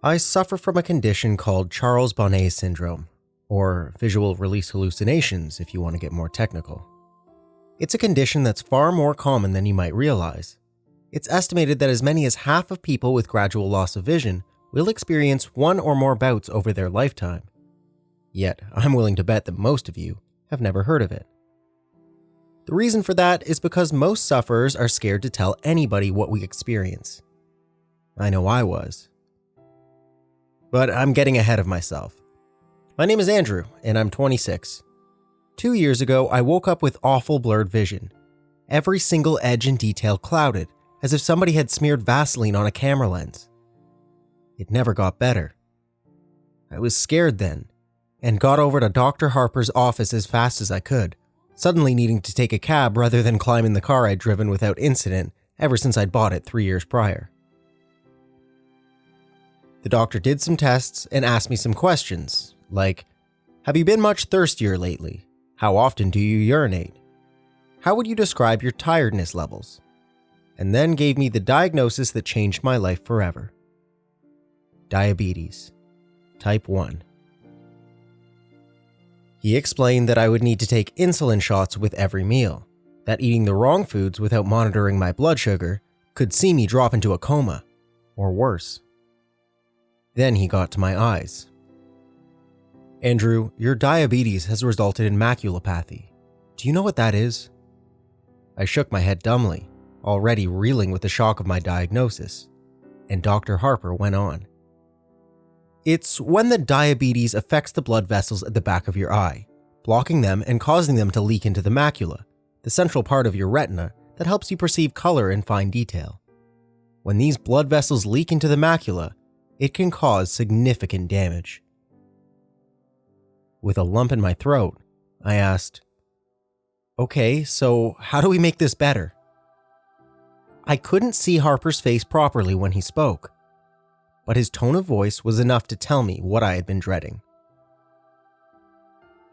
I suffer from a condition called Charles Bonnet syndrome, or visual release hallucinations if you want to get more technical. It's a condition that's far more common than you might realize. It's estimated that as many as half of people with gradual loss of vision will experience one or more bouts over their lifetime. Yet, I'm willing to bet that most of you have never heard of it. The reason for that is because most sufferers are scared to tell anybody what we experience. I know I was. But I'm getting ahead of myself. My name is Andrew, and I'm 26. 2 years ago, I woke up with awful blurred vision. Every single edge and detail clouded, as if somebody had smeared Vaseline on a camera lens. It never got better. I was scared then, and got over to Dr. Harper's office as fast as I could, suddenly needing to take a cab rather than climb in the car I'd driven without incident ever since I'd bought it 3 years prior. The doctor did some tests and asked me some questions, like, have you been much thirstier lately? How often do you urinate? How would you describe your tiredness levels? And then gave me the diagnosis that changed my life forever. Diabetes, type 1. He explained that I would need to take insulin shots with every meal, that eating the wrong foods without monitoring my blood sugar could see me drop into a coma, or worse. Then he got to my eyes. Andrew, your diabetes has resulted in maculopathy. Do you know what that is? I shook my head dumbly, already reeling with the shock of my diagnosis, and Dr. Harper went on. It's when the diabetes affects the blood vessels at the back of your eye, blocking them and causing them to leak into the macula, the central part of your retina that helps you perceive color and fine detail. When these blood vessels leak into the macula, it can cause significant damage. With a lump in my throat, I asked, okay, so how do we make this better? I couldn't see Harper's face properly when he spoke, but his tone of voice was enough to tell me what I had been dreading.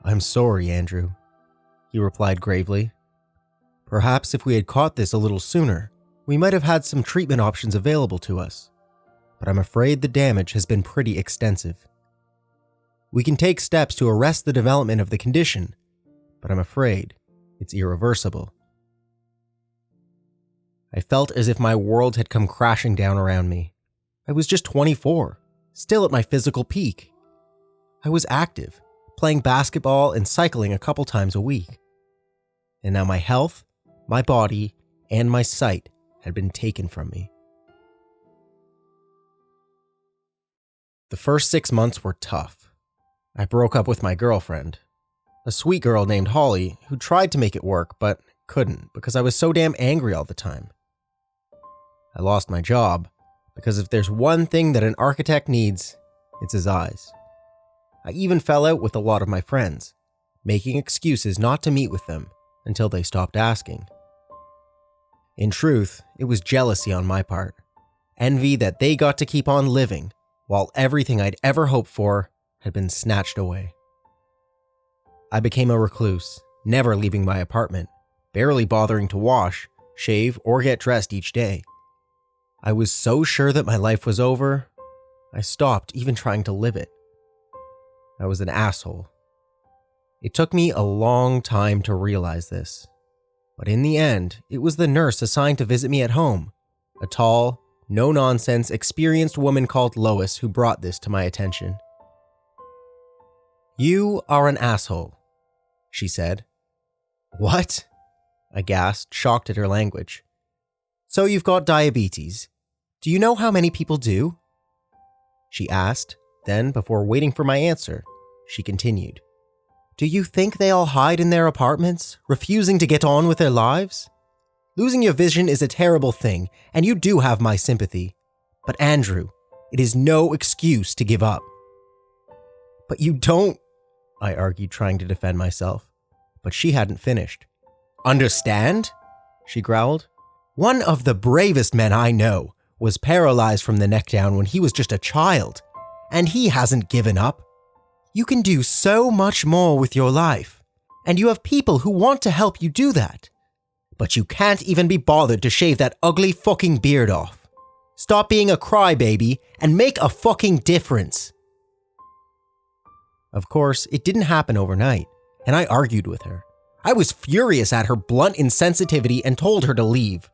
I'm sorry, Andrew, he replied gravely. Perhaps if we had caught this a little sooner, we might have had some treatment options available to us, but I'm afraid the damage has been pretty extensive. We can take steps to arrest the development of the condition, but I'm afraid it's irreversible. I felt as if my world had come crashing down around me. I was just 24, still at my physical peak. I was active, playing basketball and cycling a couple times a week. And now my health, my body, and my sight had been taken from me. The first 6 months were tough. I broke up with my girlfriend, a sweet girl named Holly who tried to make it work but couldn't because I was so damn angry all the time. I lost my job because if there's one thing that an architect needs, it's his eyes. I even fell out with a lot of my friends, making excuses not to meet with them until they stopped asking. In truth, it was jealousy on my part, envy that they got to keep on living while everything I'd ever hoped for had been snatched away. I became a recluse, never leaving my apartment, barely bothering to wash, shave, or get dressed each day. I was so sure that my life was over, I stopped even trying to live it. I was an asshole. It took me a long time to realize this, but in the end, it was the nurse assigned to visit me at home, a tall, no-nonsense, experienced woman called Lois who brought this to my attention. You are an asshole, she said. What? I gasped, shocked at her language. So you've got diabetes. Do you know how many people do? She asked, then, before waiting for my answer, she continued. Do you think they all hide in their apartments, refusing to get on with their lives? Losing your vision is a terrible thing, and you do have my sympathy. But Andrew, it is no excuse to give up. But you don't, I argued, trying to defend myself. But she hadn't finished. Understand? She growled. One of the bravest men I know was paralyzed from the neck down when he was just a child, and he hasn't given up. You can do so much more with your life, and you have people who want to help you do that. But you can't even be bothered to shave that ugly fucking beard off. Stop being a crybaby and make a fucking difference. Of course, it didn't happen overnight, and I argued with her. I was furious at her blunt insensitivity and told her to leave.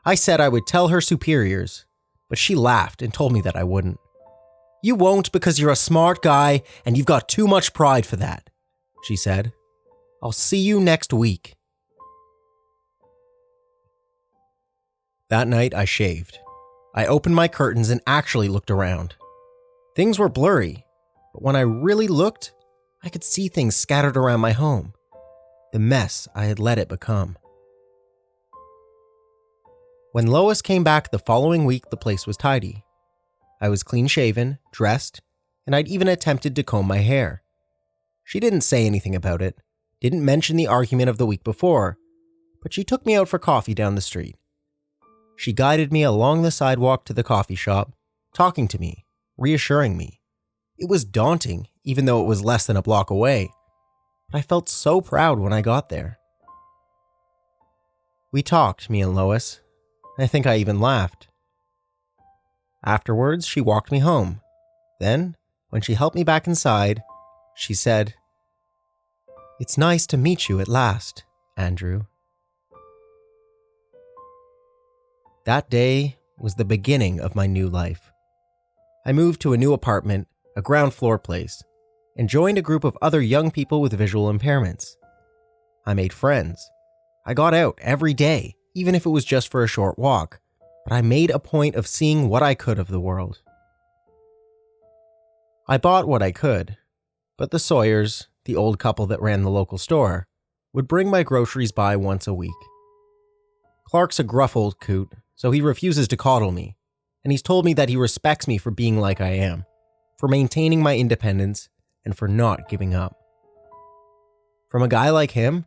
I said I would tell her superiors, but she laughed and told me that I wouldn't. You won't because you're a smart guy and you've got too much pride for that, she said. I'll see you next week. That night I shaved. I opened my curtains and actually looked around. Things were blurry, but when I really looked, I could see things scattered around my home. The mess I had let it become. When Lois came back the following week, the place was tidy. I was clean-shaven, dressed, and I'd even attempted to comb my hair. She didn't say anything about it, didn't mention the argument of the week before, but she took me out for coffee down the street. She guided me along the sidewalk to the coffee shop, talking to me, reassuring me. It was daunting, even though it was less than a block away, but I felt so proud when I got there. We talked, me and Lois. I think I even laughed. Afterwards, she walked me home. Then, when she helped me back inside, she said, "It's nice to meet you at last, Andrew." That day was the beginning of my new life. I moved to a new apartment, a ground floor place, and joined a group of other young people with visual impairments. I made friends. I got out every day, even if it was just for a short walk, but I made a point of seeing what I could of the world. I bought what I could, but the Sawyers, the old couple that ran the local store, would bring my groceries by once a week. Clark's a gruff old coot, so he refuses to coddle me, and he's told me that he respects me for being like I am, for maintaining my independence, and for not giving up. From a guy like him,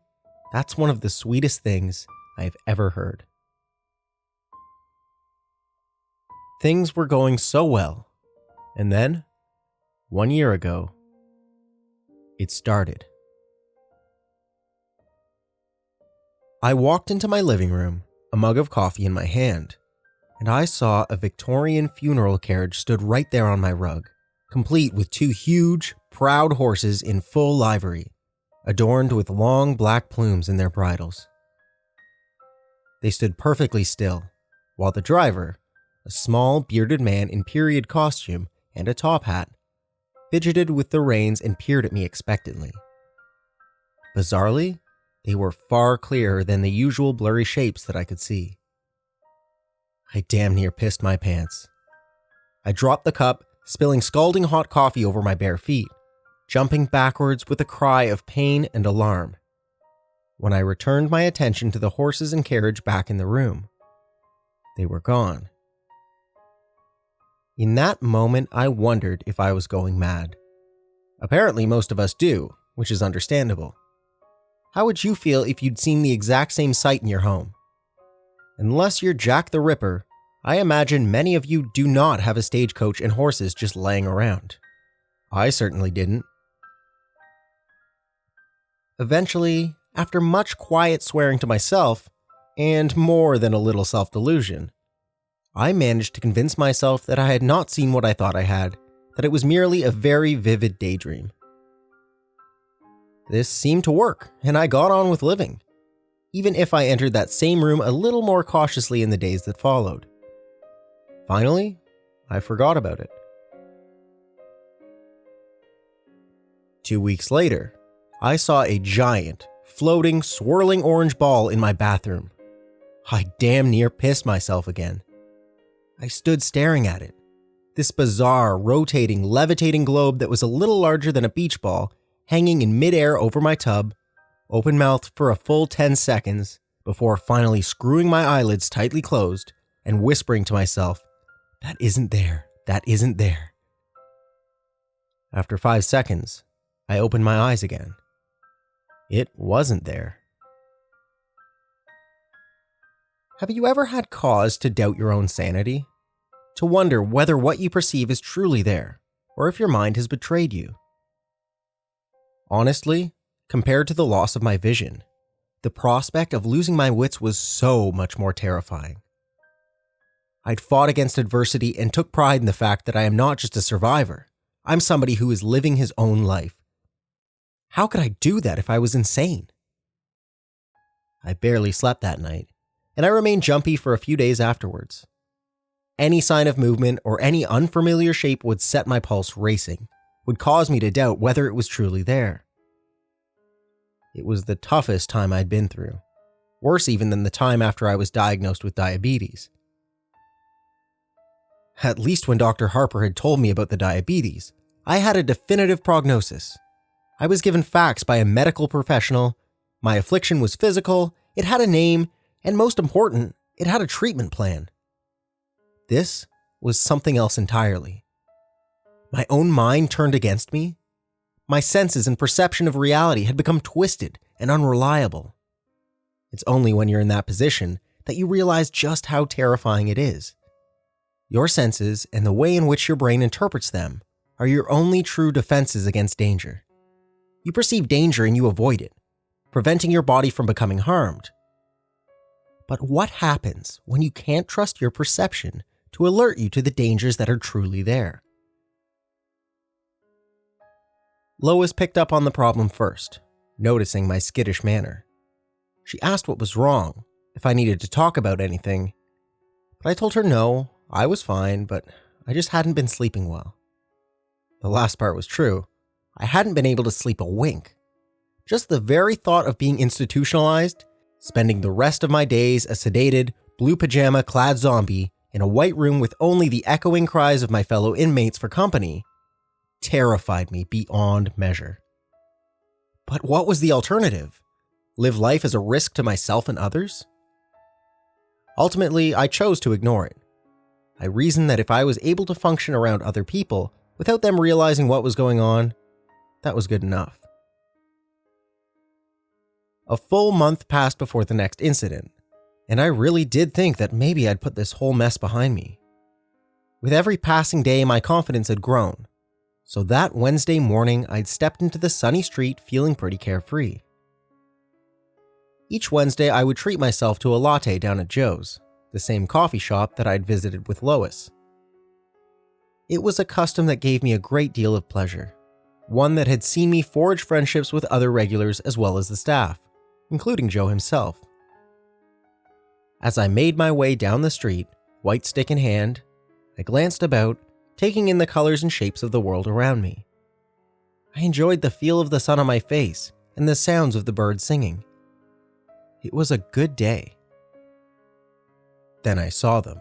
that's one of the sweetest things I've ever heard. Things were going so well, and then, 1 year ago, it started. I walked into my living room, a mug of coffee in my hand, and I saw a Victorian funeral carriage stood right there on my rug, complete with two huge, proud horses in full livery, adorned with long black plumes in their bridles. They stood perfectly still, while the driver, a small bearded man in period costume and a top hat, fidgeted with the reins and peered at me expectantly. Bizarrely, they were far clearer than the usual blurry shapes that I could see. I damn near pissed my pants. I dropped the cup, spilling scalding hot coffee over my bare feet, jumping backwards with a cry of pain and alarm. When I returned my attention to the horses and carriage back in the room, they were gone. In that moment, I wondered if I was going mad. Apparently, most of us do, which is understandable. How would you feel if you'd seen the exact same sight in your home? Unless you're Jack the Ripper, I imagine many of you do not have a stagecoach and horses just laying around. I certainly didn't. Eventually, after much quiet swearing to myself, and more than a little self-delusion, I managed to convince myself that I had not seen what I thought I had, that it was merely a very vivid daydream. This seemed to work, and I got on with living, even if I entered that same room a little more cautiously in the days that followed. Finally, I forgot about it. 2 weeks later, I saw a giant, floating, swirling orange ball in my bathroom. I damn near pissed myself again. I stood staring at it. This bizarre, rotating, levitating globe that was a little larger than a beach ball, hanging in midair over my tub, open-mouthed for a full 10 seconds, before finally screwing my eyelids tightly closed and whispering to myself, "That isn't there, that isn't there." After 5 seconds, I opened my eyes again. It wasn't there. Have you ever had cause to doubt your own sanity? To wonder whether what you perceive is truly there, or if your mind has betrayed you? Honestly, compared to the loss of my vision, the prospect of losing my wits was so much more terrifying. I'd fought against adversity and took pride in the fact that I am not just a survivor. I'm somebody who is living his own life. How could I do that if I was insane? I barely slept that night, and I remained jumpy for a few days afterwards. Any sign of movement or any unfamiliar shape would set my pulse racing, would cause me to doubt whether it was truly there. It was the toughest time I'd been through, worse even than the time after I was diagnosed with diabetes. At least when Dr. Harper had told me about the diabetes, I had a definitive prognosis. I was given facts by a medical professional. My affliction was physical, it had a name, and most important, it had a treatment plan. This was something else entirely. My own mind turned against me. My senses and perception of reality had become twisted and unreliable. It's only when you're in that position that you realize just how terrifying it is. Your senses and the way in which your brain interprets them are your only true defenses against danger. You perceive danger and you avoid it, preventing your body from becoming harmed. But what happens when you can't trust your perception to alert you to the dangers that are truly there? Lois picked up on the problem first, noticing my skittish manner. She asked what was wrong, if I needed to talk about anything, but I told her no, I was fine, but I just hadn't been sleeping well. The last part was true. I hadn't been able to sleep a wink. Just the very thought of being institutionalized, spending the rest of my days a sedated, blue pajama-clad zombie in a white room with only the echoing cries of my fellow inmates for company, terrified me beyond measure. But what was the alternative? Live life as a risk to myself and others? Ultimately, I chose to ignore it. I reasoned that if I was able to function around other people without them realizing what was going on, that was good enough. A full month passed before the next incident, and I really did think that maybe I'd put this whole mess behind me. With every passing day, my confidence had grown, so that Wednesday morning I'd stepped into the sunny street feeling pretty carefree. Each Wednesday I would treat myself to a latte down at Joe's, the same coffee shop that I'd visited with Lois. It was a custom that gave me a great deal of pleasure, one that had seen me forge friendships with other regulars as well as the staff, including Joe himself. As I made my way down the street, white stick in hand, I glanced about, taking in the colors and shapes of the world around me. I enjoyed the feel of the sun on my face and the sounds of the birds singing. It was a good day. Then I saw them.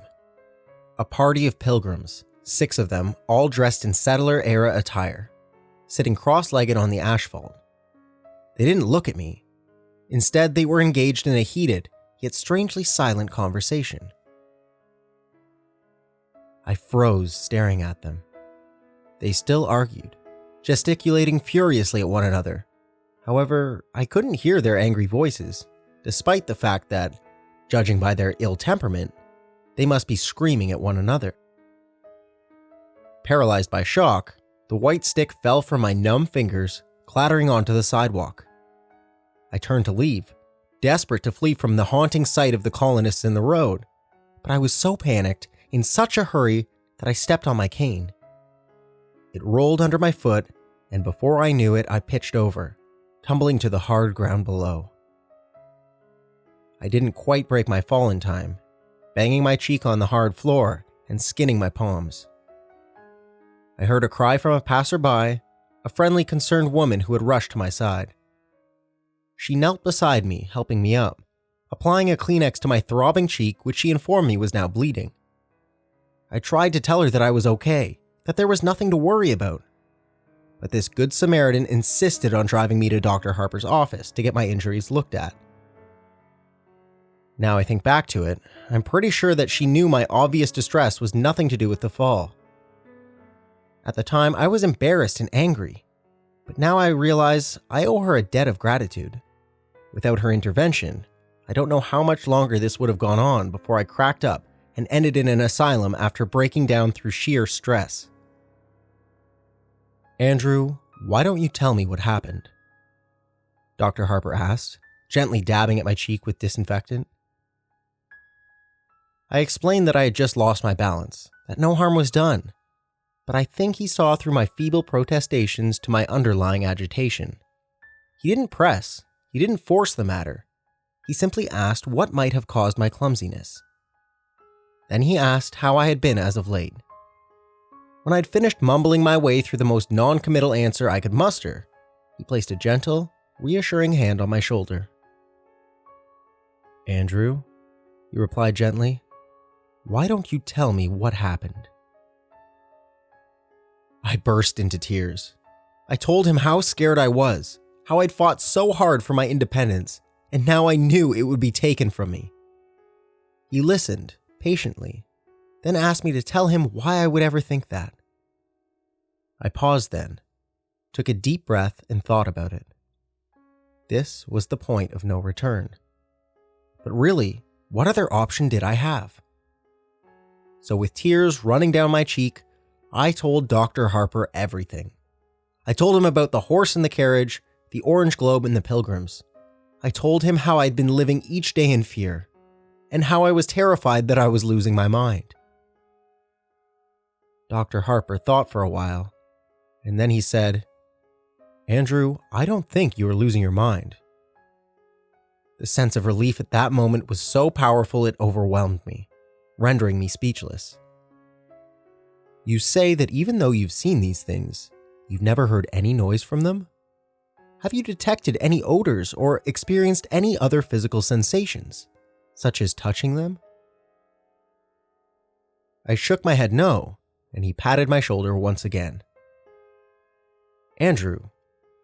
A party of pilgrims, 6 of them, all dressed in settler-era attire, sitting cross-legged on the asphalt. They didn't look at me. Instead, they were engaged in a heated, yet strangely silent conversation. I froze, staring at them. They still argued, gesticulating furiously at one another. However, I couldn't hear their angry voices, despite the fact that, judging by their ill temperament, they must be screaming at one another. Paralyzed by shock, the white stick fell from my numb fingers, clattering onto the sidewalk. I turned to leave, desperate to flee from the haunting sight of the colonists in the road, but I was so panicked, in such a hurry, that I stepped on my cane. It rolled under my foot, and before I knew it, I pitched over, tumbling to the hard ground below. I didn't quite break my fall in time, banging my cheek on the hard floor and skinning my palms. I heard a cry from a passerby, a friendly, concerned woman who had rushed to my side. She knelt beside me, helping me up, applying a Kleenex to my throbbing cheek, which she informed me was now bleeding. I tried to tell her that I was okay, that there was nothing to worry about. But this good Samaritan insisted on driving me to Dr. Harper's office to get my injuries looked at. Now I think back to it, I'm pretty sure that she knew my obvious distress was nothing to do with the fall. At the time, I was embarrassed and angry, but now I realize I owe her a debt of gratitude. Without her intervention, I don't know how much longer this would have gone on before I cracked up and ended in an asylum after breaking down through sheer stress. "Andrew, why don't you tell me what happened?" Dr. Harper asked, gently dabbing at my cheek with disinfectant. I explained that I had just lost my balance, that no harm was done, but I think he saw through my feeble protestations to my underlying agitation. He didn't press, he didn't force the matter. He simply asked what might have caused my clumsiness. Then he asked how I had been as of late. When I'd finished mumbling my way through the most non-committal answer I could muster, he placed a gentle, reassuring hand on my shoulder. "Andrew," he replied gently, "why don't you tell me what happened?" I burst into tears. I told him how scared I was, how I'd fought so hard for my independence, and now I knew it would be taken from me. He listened, patiently, then asked me to tell him why I would ever think that. I paused then, took a deep breath and thought about it. This was the point of no return. But really, what other option did I have? So with tears running down my cheek, I told Dr. Harper everything. I told him about the horse in the carriage, the orange globe and the pilgrims. I told him how I'd been living each day in fear, and how I was terrified that I was losing my mind. Dr. Harper thought for a while, and then he said, "Andrew, I don't think you are losing your mind." The sense of relief at that moment was so powerful it overwhelmed me, rendering me speechless. "You say that even though you've seen these things, you've never heard any noise from them? Have you detected any odors or experienced any other physical sensations, such as touching them?" I shook my head no, and he patted my shoulder once again. "Andrew,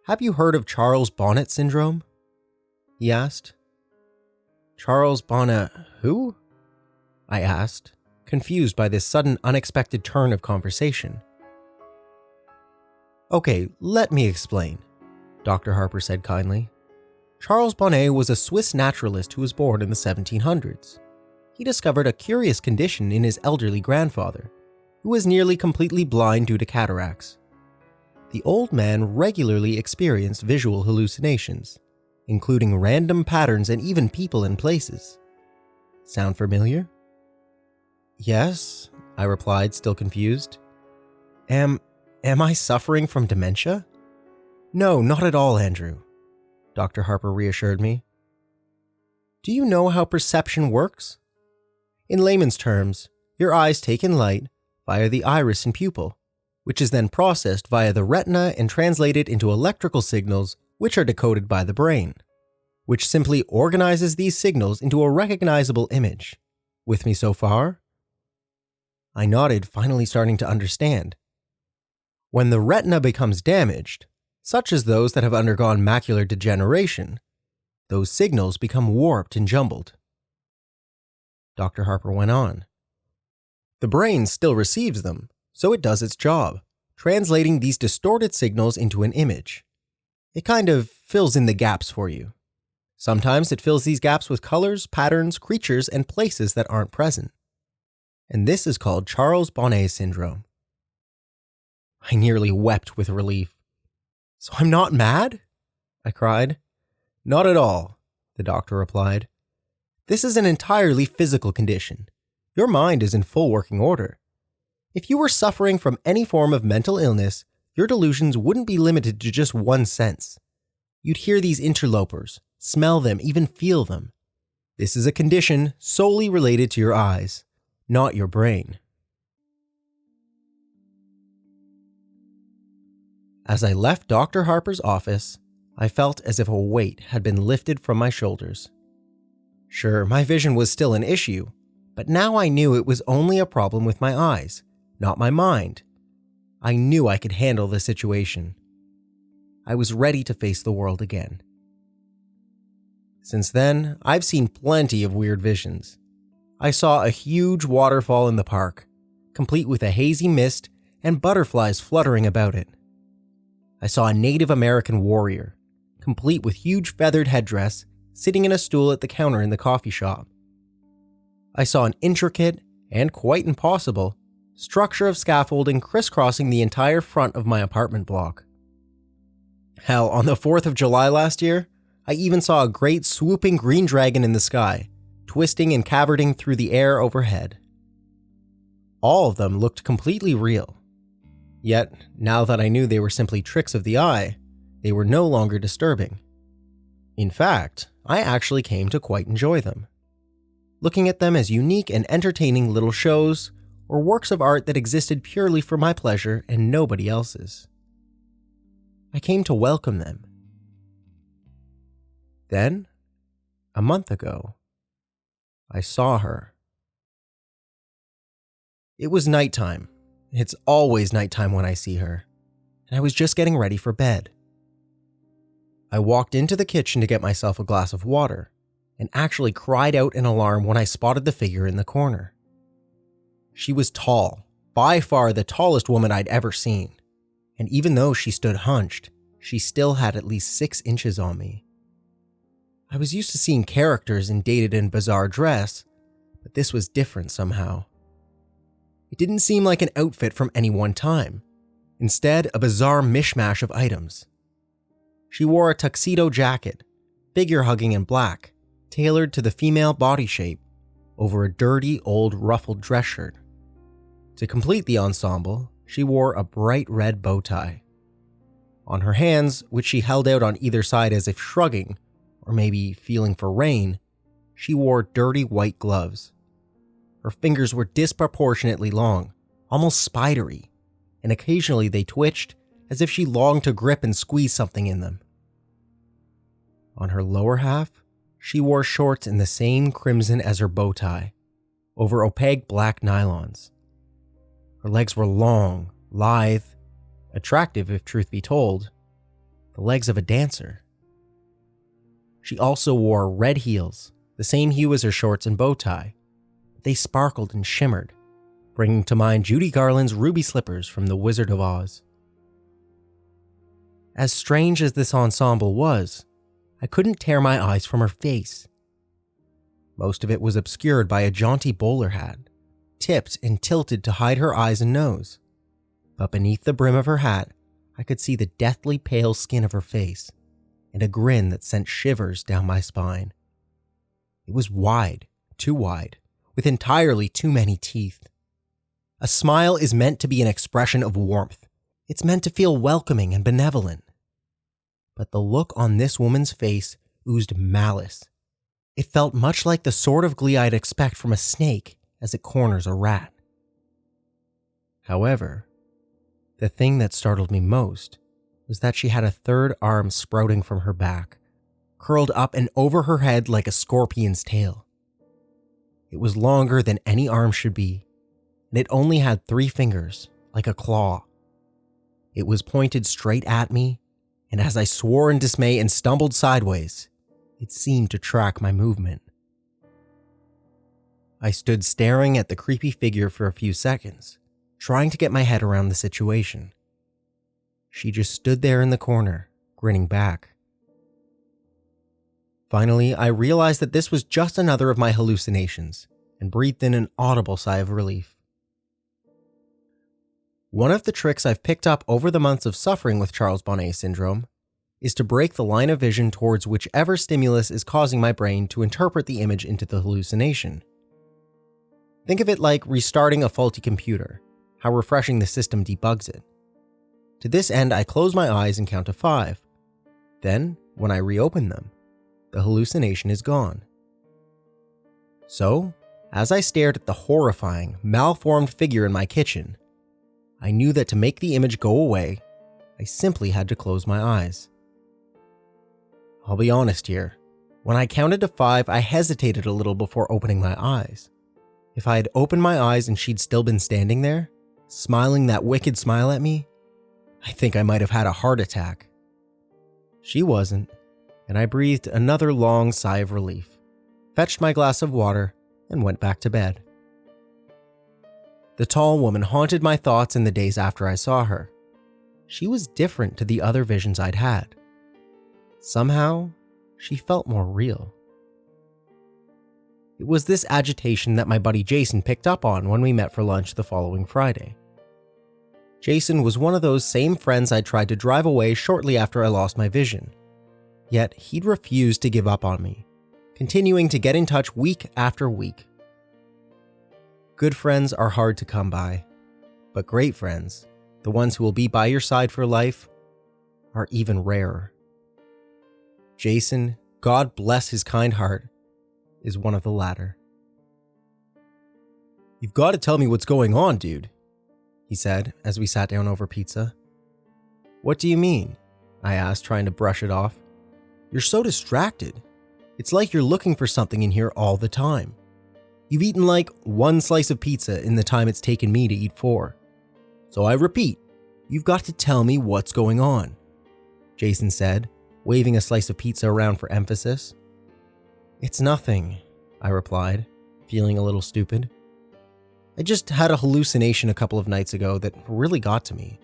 have you heard of Charles Bonnet syndrome?" he asked. "Charles Bonnet who?" I asked, confused by this sudden unexpected turn of conversation. "Okay, let me explain," Dr. Harper said kindly. "Charles Bonnet was a Swiss naturalist who was born in the 1700s. He discovered a curious condition in his elderly grandfather, who was nearly completely blind due to cataracts. The old man regularly experienced visual hallucinations, including random patterns and even people and places. Sound familiar?" "Yes," I replied, still confused. Am I suffering from dementia?" "No, not at all, Andrew," Dr. Harper reassured me. "Do you know how perception works? In layman's terms, your eyes take in light via the iris and pupil, which is then processed via the retina and translated into electrical signals which are decoded by the brain, which simply organizes these signals into a recognizable image. With me so far?" I nodded, finally starting to understand. When the retina becomes damaged, such as those that have undergone macular degeneration, those signals become warped and jumbled. Dr. Harper went on. The brain still receives them, so it does its job, translating these distorted signals into an image. It kind of fills in the gaps for you. Sometimes it fills these gaps with colors, patterns, creatures, and places that aren't present. And this is called Charles Bonnet syndrome. I nearly wept with relief. "So I'm not mad?" I cried. "Not at all," the doctor replied. "This is an entirely physical condition. Your mind is in full working order. If you were suffering from any form of mental illness, your delusions wouldn't be limited to just one sense. You'd hear these interlopers, smell them, even feel them. This is a condition solely related to your eyes, not your brain." As I left Dr. Harper's office, I felt as if a weight had been lifted from my shoulders. Sure, my vision was still an issue, but now I knew it was only a problem with my eyes, not my mind. I knew I could handle the situation. I was ready to face the world again. Since then, I've seen plenty of weird visions. I saw a huge waterfall in the park, complete with a hazy mist and butterflies fluttering about it. I saw a Native American warrior, complete with huge feathered headdress, sitting in a stool at the counter in the coffee shop. I saw an intricate, and quite impossible, structure of scaffolding crisscrossing the entire front of my apartment block. Hell, on the 4th of July last year, I even saw a great swooping green dragon in the sky, twisting and cavorting through the air overhead. All of them looked completely real. Yet, now that I knew they were simply tricks of the eye, they were no longer disturbing. In fact, I actually came to quite enjoy them, looking at them as unique and entertaining little shows or works of art that existed purely for my pleasure and nobody else's. I came to welcome them. Then, a month ago, I saw her. It was nighttime. It's always nighttime when I see her, and I was just getting ready for bed. I walked into the kitchen to get myself a glass of water, and actually cried out in alarm when I spotted the figure in the corner. She was tall, by far the tallest woman I'd ever seen, and even though she stood hunched, she still had at least 6 inches on me. I was used to seeing characters in dated and bizarre dress, but this was different somehow. It didn't seem like an outfit from any one time, instead a bizarre mishmash of items. She wore a tuxedo jacket, figure-hugging in black, tailored to the female body shape, over a dirty old ruffled dress shirt. To complete the ensemble, she wore a bright red bow tie. On her hands, which she held out on either side as if shrugging, or maybe feeling for rain, she wore dirty white gloves. Her fingers were disproportionately long, almost spidery, and occasionally they twitched as if she longed to grip and squeeze something in them. On her lower half, she wore shorts in the same crimson as her bow tie, over opaque black nylons. Her legs were long, lithe, attractive if truth be told, the legs of a dancer. She also wore red heels, the same hue as her shorts and bow tie. They sparkled and shimmered, bringing to mind Judy Garland's ruby slippers from The Wizard of Oz. As strange as this ensemble was, I couldn't tear my eyes from her face. Most of it was obscured by a jaunty bowler hat, tipped and tilted to hide her eyes and nose. But beneath the brim of her hat, I could see the deathly pale skin of her face, and a grin that sent shivers down my spine. It was wide, too wide, with entirely too many teeth. A smile is meant to be an expression of warmth. It's meant to feel welcoming and benevolent. But the look on this woman's face oozed malice. It felt much like the sort of glee I'd expect from a snake as it corners a rat. However, the thing that startled me most was that she had a third arm sprouting from her back, curled up and over her head like a scorpion's tail. It was longer than any arm should be, and it only had 3 fingers, like a claw. It was pointed straight at me, and as I swore in dismay and stumbled sideways, it seemed to track my movement. I stood staring at the creepy figure for a few seconds, trying to get my head around the situation. She just stood there in the corner, grinning back. Finally, I realized that this was just another of my hallucinations, and breathed in an audible sigh of relief. One of the tricks I've picked up over the months of suffering with Charles Bonnet syndrome is to break the line of vision towards whichever stimulus is causing my brain to interpret the image into the hallucination. Think of it like restarting a faulty computer, how refreshing the system debugs it. To this end, I close my eyes and count to 5. Then, when I reopen them, the hallucination is gone. So, as I stared at the horrifying, malformed figure in my kitchen, I knew that to make the image go away, I simply had to close my eyes. I'll be honest here. When I counted to 5, I hesitated a little before opening my eyes. If I had opened my eyes and she'd still been standing there, smiling that wicked smile at me, I think I might have had a heart attack. She wasn't, and I breathed another long sigh of relief, fetched my glass of water, and went back to bed. The tall woman haunted my thoughts in the days after I saw her. She was different to the other visions I'd had. Somehow, she felt more real. It was this agitation that my buddy Jason picked up on when we met for lunch the following Friday. Jason was one of those same friends I'd tried to drive away shortly after I lost my vision. Yet he'd refused to give up on me, continuing to get in touch week after week. Good friends are hard to come by, but great friends, the ones who will be by your side for life, are even rarer. Jason, God bless his kind heart, is one of the latter. "You've got to tell me what's going on, dude," he said as we sat down over pizza. "What do you mean?" I asked, trying to brush it off. "You're so distracted. It's like you're looking for something in here all the time. You've eaten like one slice of pizza in the time it's taken me to eat 4. So I repeat, you've got to tell me what's going on," Jason said, waving a slice of pizza around for emphasis. "It's nothing," I replied, feeling a little stupid. "I just had a hallucination a couple of nights ago that really got to me."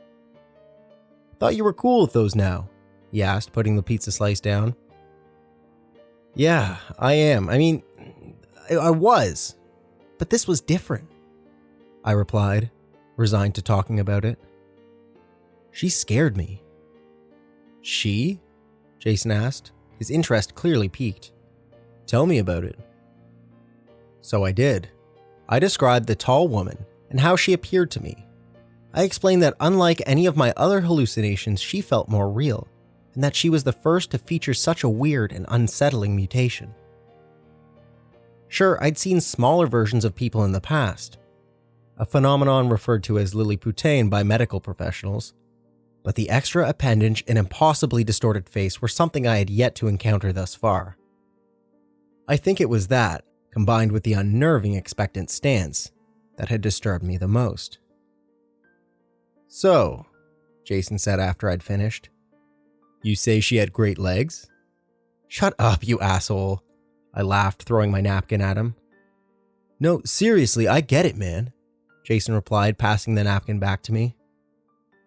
"Thought you were cool with those now," he asked, putting the pizza slice down. "Yeah, I am. I mean, I was. But this was different," I replied, resigned to talking about it. "She scared me." "She?" Jason asked, his interest clearly piqued. "Tell me about it." So I did. I described the tall woman and how she appeared to me. I explained that unlike any of my other hallucinations, she felt more real, and that she was the first to feature such a weird and unsettling mutation. Sure, I'd seen smaller versions of people in the past, a phenomenon referred to as Lilliputian by medical professionals, but the extra appendage and impossibly distorted face were something I had yet to encounter thus far. I think it was that, combined with the unnerving expectant stance, that had disturbed me the most. "So," Jason said after I'd finished, "you say she had great legs?" "Shut up, you asshole," I laughed, throwing my napkin at him. "No, seriously, I get it, man," Jason replied, passing the napkin back to me.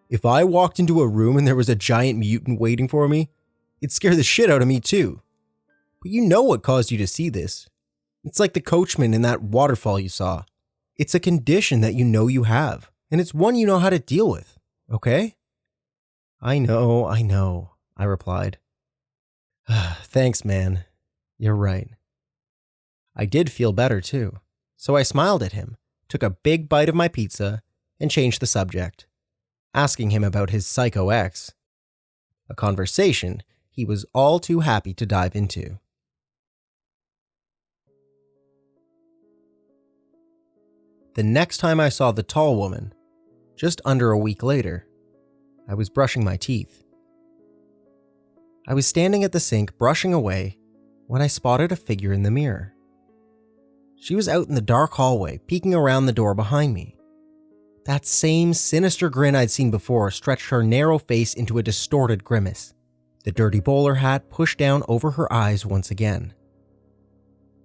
"If I walked into a room and there was a giant mutant waiting for me, it'd scare the shit out of me too. But you know what caused you to see this. It's like the coachman in that waterfall you saw. It's a condition that you know you have, and it's one you know how to deal with, okay?" I know, I replied. "Thanks, man. You're right." I did feel better too, so I smiled at him, took a big bite of my pizza, and changed the subject, asking him about his psycho ex, a conversation he was all too happy to dive into. The next time I saw the tall woman, just under a week later, I was brushing my teeth. I was standing at the sink brushing away when I spotted a figure in the mirror. She was out in the dark hallway, peeking around the door behind me. That same sinister grin I'd seen before stretched her narrow face into a distorted grimace, the dirty bowler hat pushed down over her eyes once again.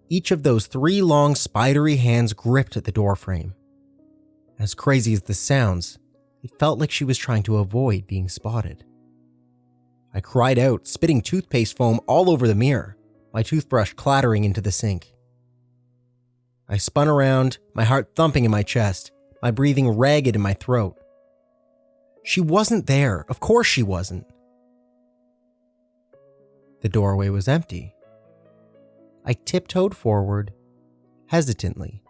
Each of those 3 long, spidery hands gripped at the doorframe. As crazy as this sounds, it felt like she was trying to avoid being spotted. I cried out, spitting toothpaste foam all over the mirror, my toothbrush clattering into the sink. I spun around, my heart thumping in my chest, my breathing ragged in my throat. She wasn't there. Of course she wasn't. The doorway was empty. I tiptoed forward, hesitantly,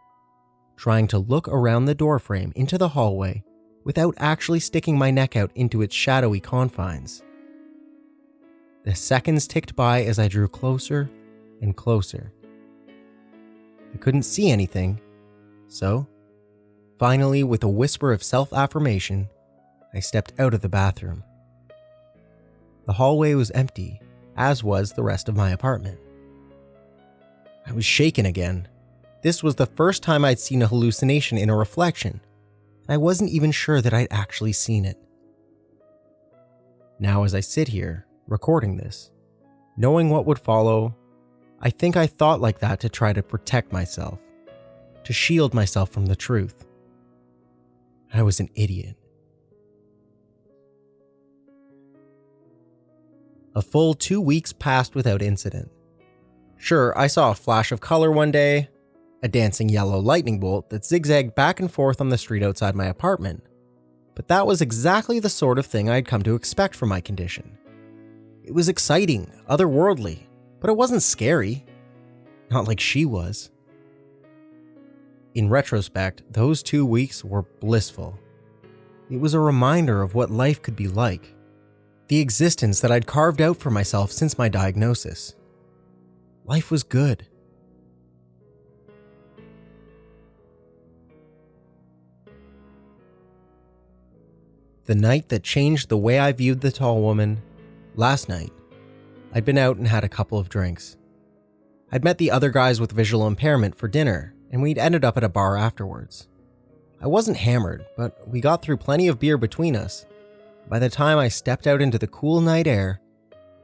trying to look around the doorframe into the hallway without actually sticking my neck out into its shadowy confines. The seconds ticked by as I drew closer and closer. I couldn't see anything, so, finally, with a whisper of self-affirmation, I stepped out of the bathroom. The hallway was empty, as was the rest of my apartment. I was shaken again. This was the first time I'd seen a hallucination in a reflection, and I wasn't even sure that I'd actually seen it. Now as I sit here, recording this, knowing what would follow, I think I thought like that to try to protect myself, to shield myself from the truth. I was an idiot. A full 2 weeks passed without incident. Sure, I saw a flash of color one day, a dancing yellow lightning bolt that zigzagged back and forth on the street outside my apartment, but that was exactly the sort of thing I'd come to expect from my condition. It was exciting, otherworldly, but it wasn't scary. Not like she was. In retrospect, those 2 weeks were blissful. It was a reminder of what life could be like, the existence that I'd carved out for myself since my diagnosis. Life was good. The night that changed the way I viewed the tall woman, last night, I'd been out and had a couple of drinks. I'd met the other guys with visual impairment for dinner, and we'd ended up at a bar afterwards. I wasn't hammered, but we got through plenty of beer between us. By the time I stepped out into the cool night air,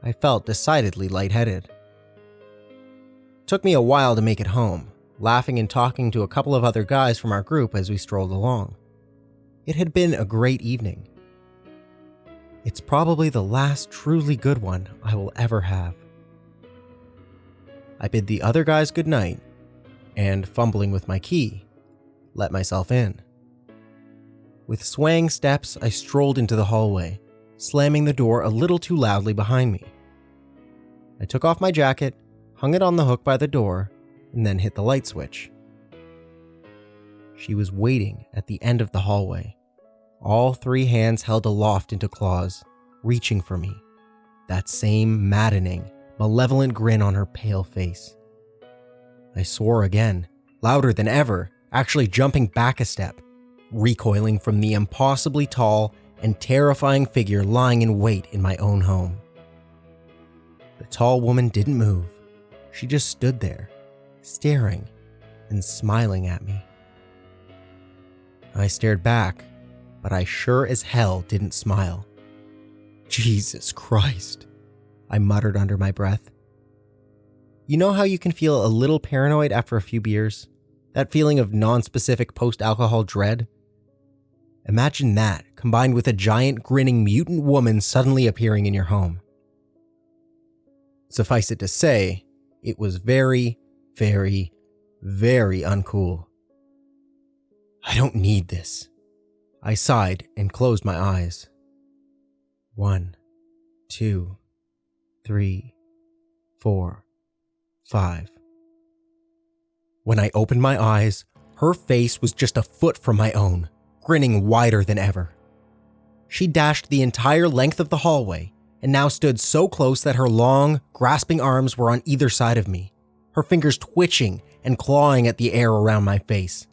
I felt decidedly lightheaded. It took me a while to make it home, laughing and talking to a couple of other guys from our group as we strolled along. It had been a great evening. It's probably the last truly good one I will ever have. I bid the other guys goodnight, and, fumbling with my key, let myself in. With swaying steps, I strolled into the hallway, slamming the door a little too loudly behind me. I took off my jacket, hung it on the hook by the door, and then hit the light switch. She was waiting at the end of the hallway, all 3 hands held aloft into claws, reaching for me, that same maddening, malevolent grin on her pale face. I swore again, louder than ever, actually jumping back a step, recoiling from the impossibly tall and terrifying figure lying in wait in my own home. The tall woman didn't move. She just stood there, staring and smiling at me. I stared back, but I sure as hell didn't smile. Jesus Christ, I muttered under my breath. You know how you can feel a little paranoid after a few beers? That feeling of non-specific post-alcohol dread? Imagine that, combined with a giant grinning mutant woman suddenly appearing in your home. Suffice it to say, it was very, very, very uncool. I don't need this. I sighed and closed my eyes. 1, 2, 3, 4, 5. When I opened my eyes, her face was just a foot from my own, grinning wider than ever. She dashed the entire length of the hallway and now stood so close that her long, grasping arms were on either side of me, her fingers twitching and clawing at the air around my face.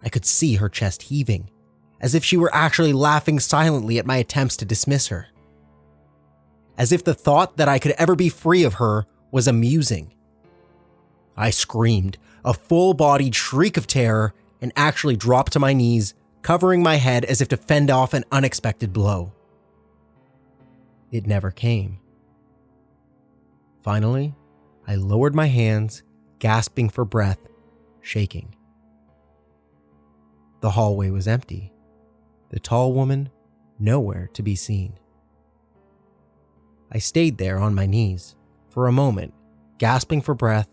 I could see her chest heaving, as if she were actually laughing silently at my attempts to dismiss her. As if the thought that I could ever be free of her was amusing. I screamed, a full-bodied shriek of terror, and actually dropped to my knees, covering my head as if to fend off an unexpected blow. It never came. Finally, I lowered my hands, gasping for breath, shaking. The hallway was empty. The tall woman, nowhere to be seen. I stayed there on my knees for a moment, gasping for breath.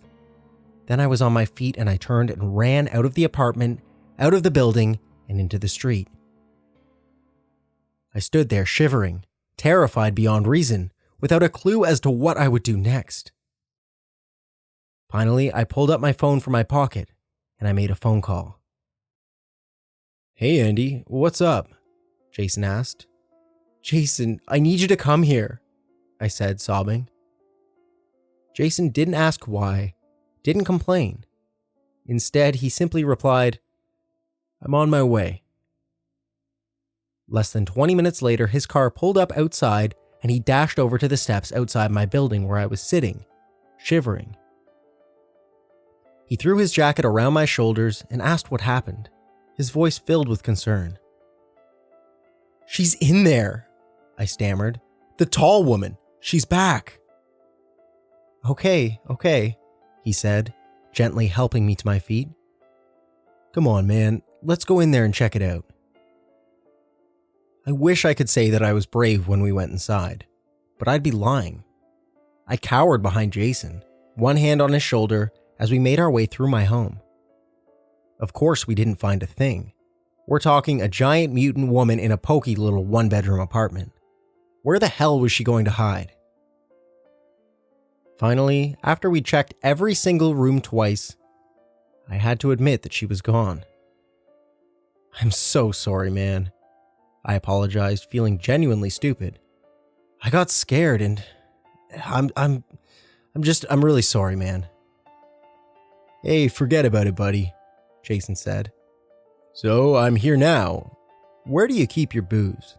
Then I was on my feet and I turned and ran out of the apartment, out of the building, and into the street. I stood there shivering, terrified beyond reason, without a clue as to what I would do next. Finally, I pulled up my phone from my pocket and I made a phone call. "Hey Andy, what's up?" Jason asked. "Jason, I need you to come here," I said, sobbing. Jason didn't ask why, didn't complain. Instead, he simply replied, "I'm on my way." Less than 20 minutes later, his car pulled up outside and he dashed over to the steps outside my building where I was sitting, shivering. He threw his jacket around my shoulders and asked what happened, his voice filled with concern. "She's in there," I stammered. "The tall woman. She's back." Okay, he said, gently helping me to my feet. "Come on, man. Let's go in there and check it out." I wish I could say that I was brave when we went inside, but I'd be lying. I cowered behind Jason, one hand on his shoulder, as we made our way through my home. Of course, we didn't find a thing. We're talking a giant mutant woman in a pokey little one-bedroom apartment. Where the hell was she going to hide? Finally, after we checked every single room twice, I had to admit that she was gone. I'm so sorry, man. I apologized, feeling genuinely stupid. I got scared and I'm really sorry, man. Hey, forget about it, buddy, Jason said. So I'm here now. Where do you keep your booze?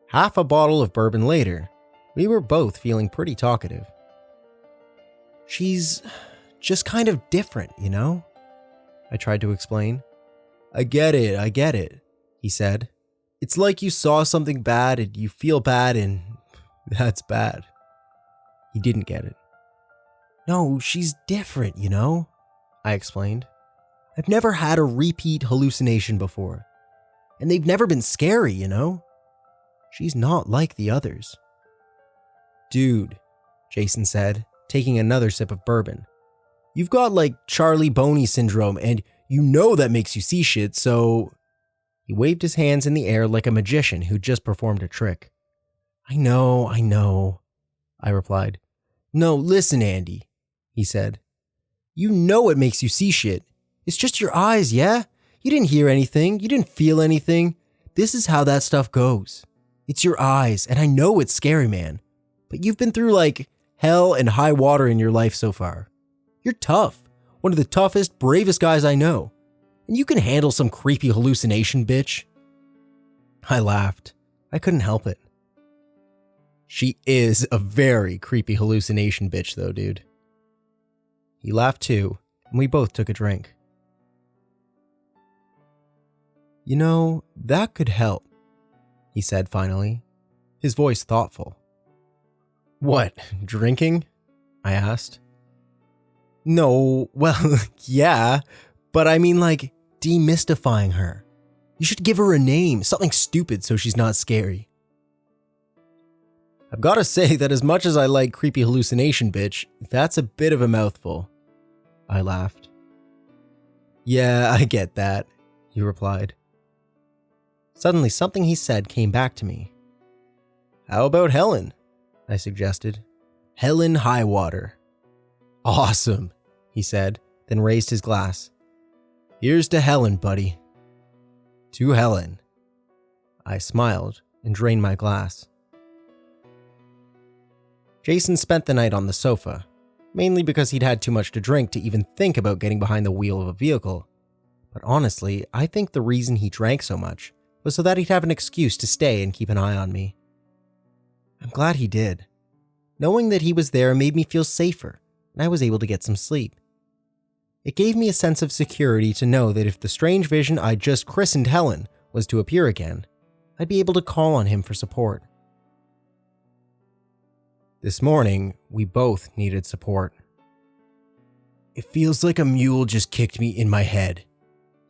Half a bottle of bourbon later, we were both feeling pretty talkative. She's just kind of different, you know? I tried to explain. I get it, he said. It's like you saw something bad and you feel bad and that's bad. He didn't get it. No, she's different, you know? I explained. I've never had a repeat hallucination before. And they've never been scary, you know? She's not like the others. Dude, Jason said, taking another sip of bourbon. You've got like Charlie Boney syndrome and you know that makes you see shit, so... He waved his hands in the air like a magician who just performed a trick. I know, I replied. No, listen, Andy, he said. You know it makes you see shit. It's just your eyes, yeah? You didn't hear anything. You didn't feel anything. This is how that stuff goes. It's your eyes, and I know it's scary, man. But you've been through like hell and high water in your life so far. You're tough. One of the toughest, bravest guys I know. And you can handle some creepy hallucination, bitch. I laughed. I couldn't help it. She is a very creepy hallucination bitch though, dude. He laughed too, and we both took a drink. You know, that could help, he said finally, his voice thoughtful. What, drinking? I asked. No, well, yeah, but I mean like demystifying her. You should give her a name, something stupid so she's not scary. I've got to say that as much as I like creepy hallucination bitch, that's a bit of a mouthful. I laughed. Yeah, I get that, he replied. Suddenly something he said came back to me. How about Helen? I suggested. Helen Highwater. Awesome, he said, then raised his glass. Here's to Helen, buddy. To Helen. I smiled and drained my glass. Jason spent the night on the sofa, mainly because he'd had too much to drink to even think about getting behind the wheel of a vehicle. But honestly, I think the reason he drank so much was so that he'd have an excuse to stay and keep an eye on me. I'm glad he did. Knowing that he was there made me feel safer, and I was able to get some sleep. It gave me a sense of security to know that if the strange vision I'd just christened Helen was to appear again, I'd be able to call on him for support. This morning, we both needed support. It feels like a mule just kicked me in my head,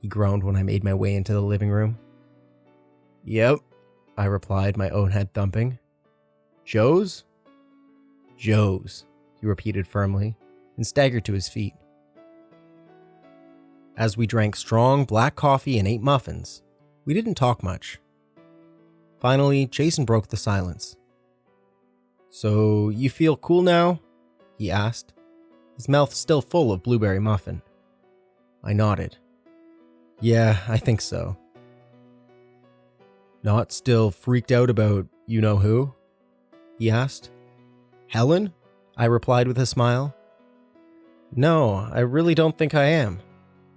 he groaned when I made my way into the living room. Yep, I replied, my own head thumping. Joe's? Joe's, he repeated firmly, and staggered to his feet. As we drank strong black coffee and ate muffins, we didn't talk much. Finally, Jason broke the silence. So, you feel cool now? He asked, his mouth still full of blueberry muffin. I nodded. Yeah, I think so. Not still freaked out about you-know-who? He asked. Helen? I replied with a smile. No, I really don't think I am.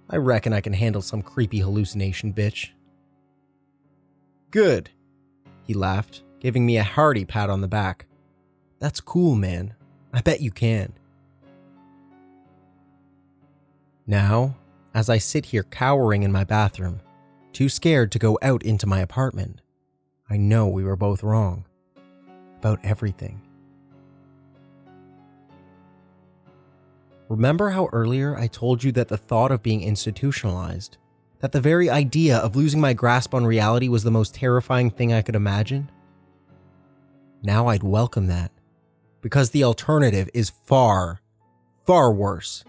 I reckon I can handle some creepy hallucination, bitch. Good, he laughed, giving me a hearty pat on the back. That's cool, man. I bet you can. Now, as I sit here cowering in my bathroom, too scared to go out into my apartment, I know we were both wrong. About everything. Remember how earlier I told you that the thought of being institutionalized, that the very idea of losing my grasp on reality was the most terrifying thing I could imagine? Now I'd welcome that, because the alternative is far, far worse.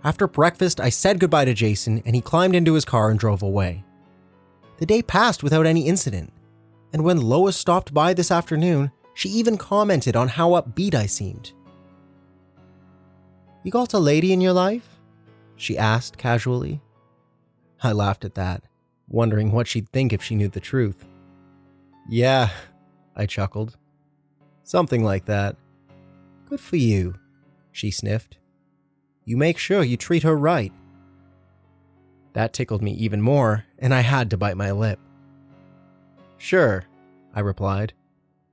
After breakfast, I said goodbye to Jason and he climbed into his car and drove away. The day passed without any incident, and when Lois stopped by this afternoon, She even commented on how upbeat I seemed. "You got a lady in your life?" she asked casually. I laughed at that, wondering what she'd think if she knew the truth. "Yeah," I chuckled. "Something like that." "Good for you," she sniffed. "You make sure you treat her right." That tickled me even more, and I had to bite my lip. "Sure," I replied.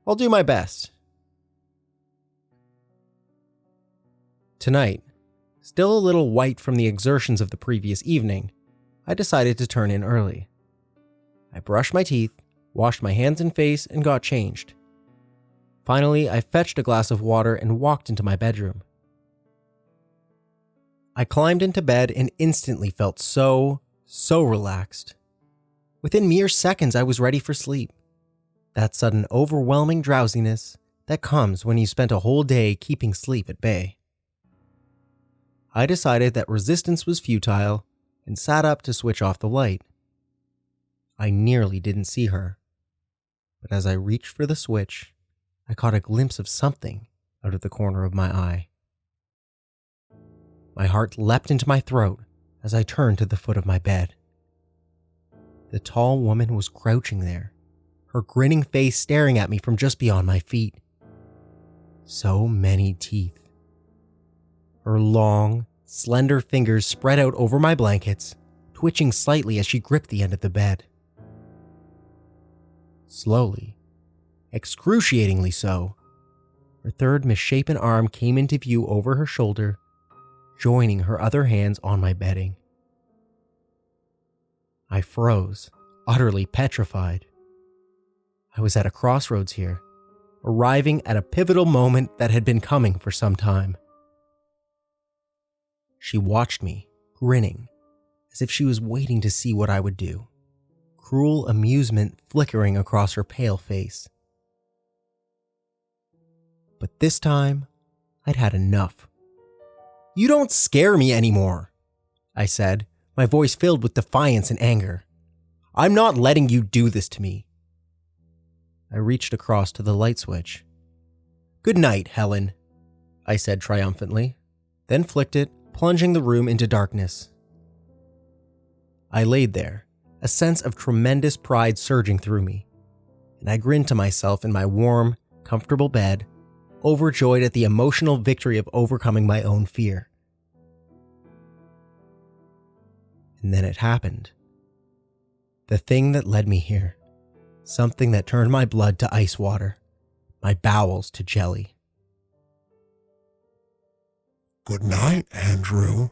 "I'll do my best." Tonight, still a little white from the exertions of the previous evening, I decided to turn in early. I brushed my teeth, washed my hands and face, and got changed. Finally, I fetched a glass of water and walked into my bedroom. I climbed into bed and instantly felt so relaxed. Within mere seconds, I was ready for sleep. That sudden overwhelming drowsiness that comes when you spent a whole day keeping sleep at bay. I decided that resistance was futile and sat up to switch off the light. I nearly didn't see her, but as I reached for the switch, I caught a glimpse of something out of the corner of my eye. My heart leapt into my throat as I turned to the foot of my bed. The tall woman was crouching there, her grinning face staring at me from just beyond my feet. So many teeth. Her long, slender fingers spread out over my blankets, twitching slightly as she gripped the end of the bed. Slowly, excruciatingly so, her third misshapen arm came into view over her shoulder, joining her other hands on my bedding. I froze, utterly petrified. I was at a crossroads here, arriving at a pivotal moment that had been coming for some time. She watched me, grinning, as if she was waiting to see what I would do, cruel amusement flickering across her pale face. But this time, I'd had enough. "You don't scare me anymore," I said, my voice filled with defiance and anger. "I'm not letting you do this to me." I reached across to the light switch. "Good night, Helen," I said triumphantly, then flicked it, plunging the room into darkness. I laid there, a sense of tremendous pride surging through me, and I grinned to myself in my warm, comfortable bed, overjoyed at the emotional victory of overcoming my own fear. And then it happened. The thing that led me here. Something that turned my blood to ice water, my bowels to jelly. "Good night, Andrew,"